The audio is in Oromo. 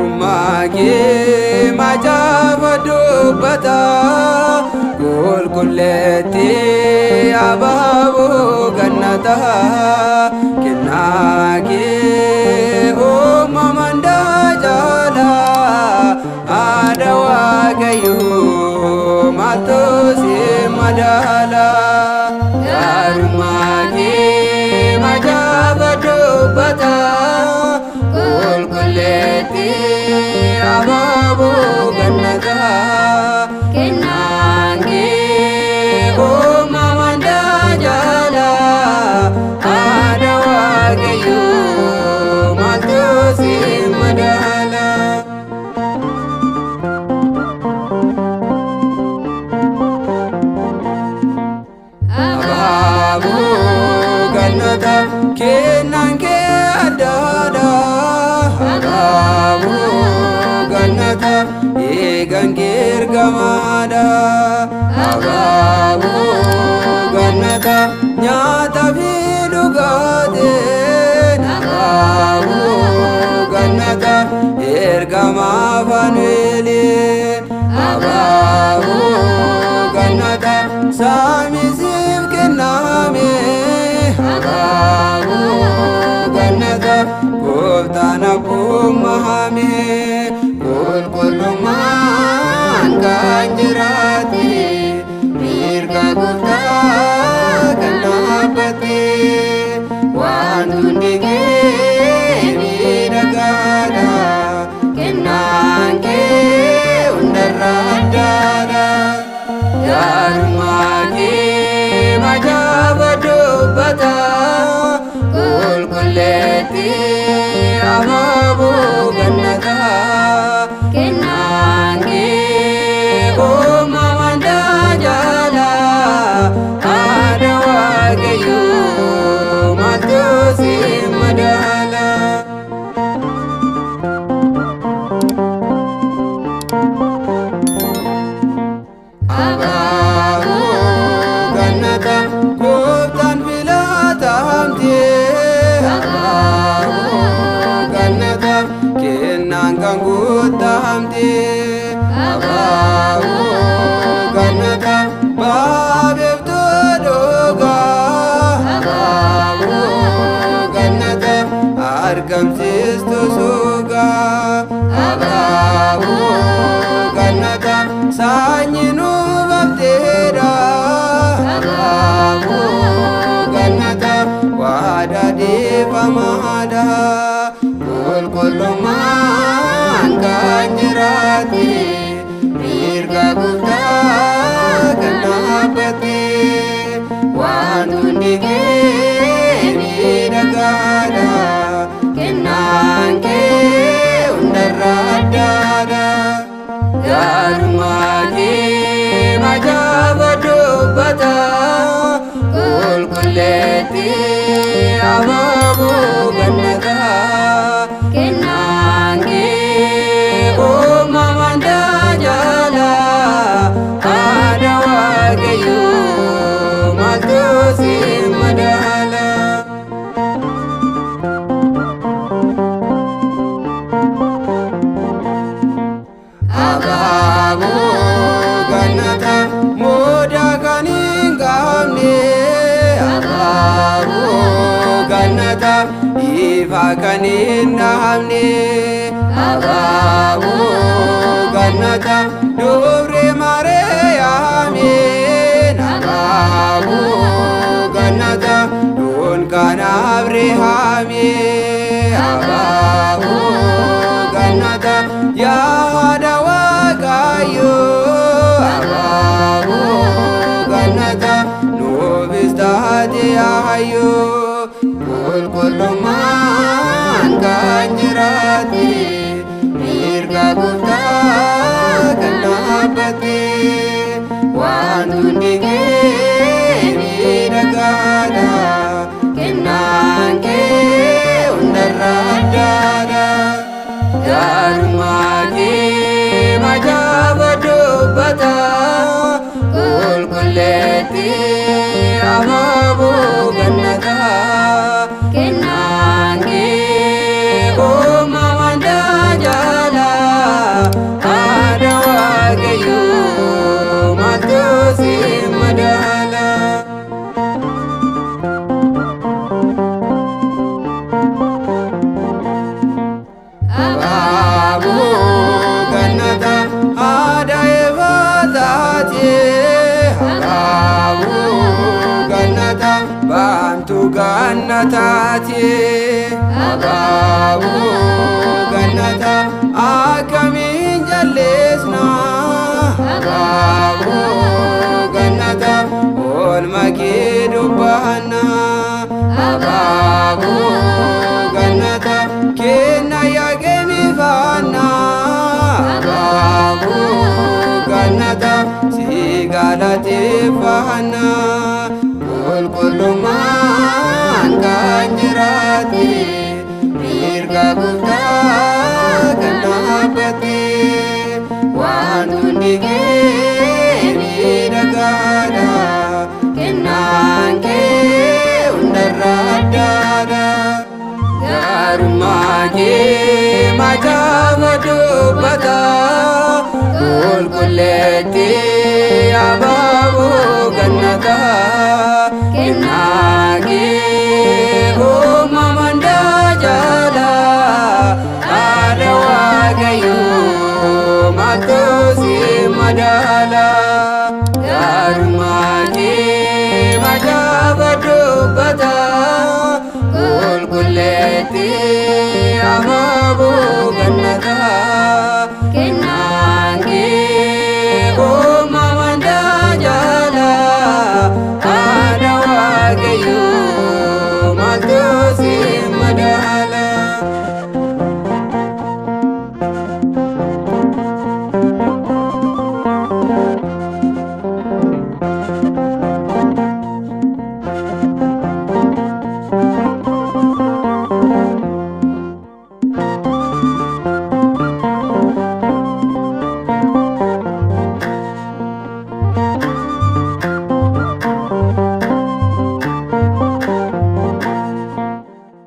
Gaarummaakee macaafa dubbata qulqulleetti abaaboo gannata kennaakee uumamaan daajala aadaa waaqayyoo maaltu si madaala. Gaarummaakee macaafa dubbata qulqulleetti abaaboo gannata kennaakee uumamaan daajala aadaa waaqayyoo maaltu si madaala. Abaaboo gannata kennaan kee addaadha. Abaaboo gannata eegan kee ergamaadha. Abaaboo gannata nyaataa fi dhugaatiin. Abaaboo gannata ergamaa Fanu'eeliin. Abaaboo gannata saamisiif kenname. Abaaboo gannata gooftaan abbummaa hame. Qulqullummaan kan jiraate mirga gooftaa kan dhaabbate. Waan hundi kee miidhagaadha. Kennaan kee hundarraa addaadha. Gaarummaakee macaafa dubbata qulqulleetti abaaboo gannata kennaakee uumamaan daajala aadaa waaqayyoo maaltu si madaala. Abaaboo gannata gooftaan filatamtee. Abaaboo gannata kennaan kan guutamtee. Abaaboo gannata baabeeftuu dhugaa. Abaaboo gannata argamsiistuu suugaa. Abaaboo gannata saanyii nu bafteedha. Abaaboo gannata waadaa dhiifamaadha. Qulqullummaan kan jiraate mirga gooftaa kan dhaabbate. Waan hundi kee miidhagaadha. Kennaan kee hundarraa addaadha. Gaarummaakee macaafa dubbata qulqulleetti abaaboo gannata kennaakee uumamaan daajala aadaa waaqayyoo maaltu si madaala. Abaaboo gannata mudaa kan hin qabne. Abaaboo gannata ifa kan hin dhahamne. Abaaboo gannata dubree Maariyaamiin. Abaaboo gannata dunkaana Abrahaamiin. Abaaboo gannata yaada waaqayyoo. Abaaboo gannata nuufis taate hayyoo. Qulqullummaan kan jiraate mirga gooftaa kan dhaabbate. Waan hundi kee miidhagaadha. Kennaan kee hundarraa addaadha. Gaarummaakee macaafa dubbata qulqulleetti abaaboo gannata kennaakee uumamaan daajala gannataati abaaboo gannata akkamiin jallisna abaaboo gannata oolmaa kee dubbanna abaaboo gannata kenna yaaqeenifanna abaaboo gannata si galateeffanna qulqullummaan kan jiraate mirga Gooftaa kan dhaabbate waan hundi kee miidhagaadha kennaan kee hundarraa addaadha gaarummaa kee macaafa dubbata qulqulleetti